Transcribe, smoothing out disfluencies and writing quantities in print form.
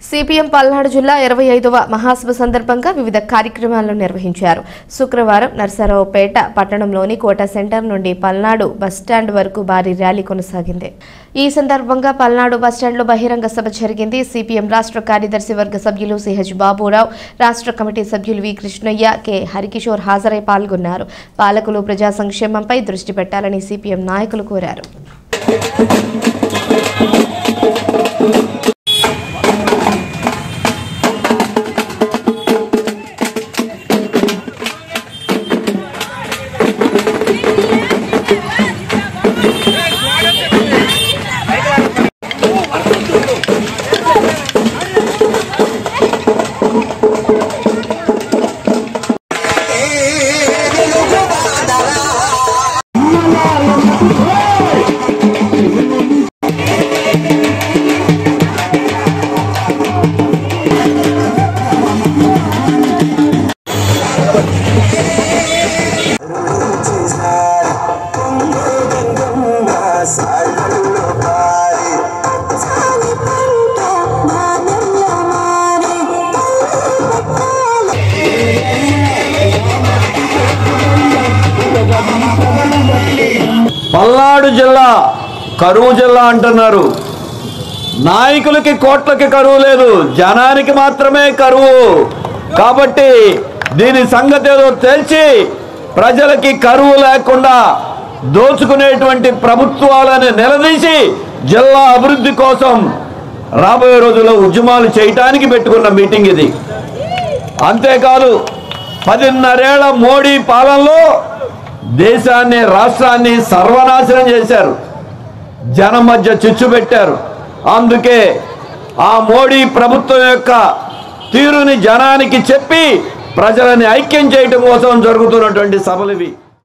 CPM Palnadu జిల్లా 25వ మహాసభ సందర్భంగా వివిధ కార్యక్రమాలను నిర్వహించారు. శుక్రవారం నర్సరావుపేట పట్టణంలోని కోట సెంటర్ నుండి పల్నాడు బస్టాండ్ వరకు భారీ ర్యాలీ కొనసాగింది. ఈ సందర్భంగా పల్నాడు బస్టాండ్లో బహిరంగ సభ జరిగింది. సిపిఎం రాష్ట్ర కార్యదర్శి వర్గ సభ్యులు సిహెచ్ బాబురావు, రాష్ట్ర కమిటీ సభ్యులు వి కృష్ణయ్య, కె హరికిషోర్ హాజరై పాల్గొన్నారు. పాలకులు ప్రజా సంక్షేమంపై దృష్టి పెట్టాలని సిపిఎం నాయకులు కోరారు. పల్నాడు జిల్లా కరువు జిల్లా అంటున్నారు. నాయకులకి కోట్లకి కరువు లేదు, జనానికి మాత్రమే కరువు. కాబట్టి దీని సంగతి ఏదో తెలిసి ప్రజలకి కరువు లేకుండా దోచుకునేటువంటి ప్రభుత్వాలను నిలదీసి జిల్లా అభివృద్ధి కోసం రాబోయే రోజుల్లో ఉద్యమాలు చేయటానికి పెట్టుకున్న మీటింగ్ ఇది. అంతేకాదు 10.5 ఏళ్ల మోడీ పాలనలో దేశాన్ని రాష్ట్రాన్ని సర్వనాశనం చేశారు, జనం మధ్య చిచ్చు పెట్టారు. అందుకే ఆ మోడీ ప్రభుత్వం యొక్క తీరుని జనానికి చెప్పి ప్రజలని ఐక్యం చేయడం కోసం జరుగుతున్నటువంటి సభలు ఇవి.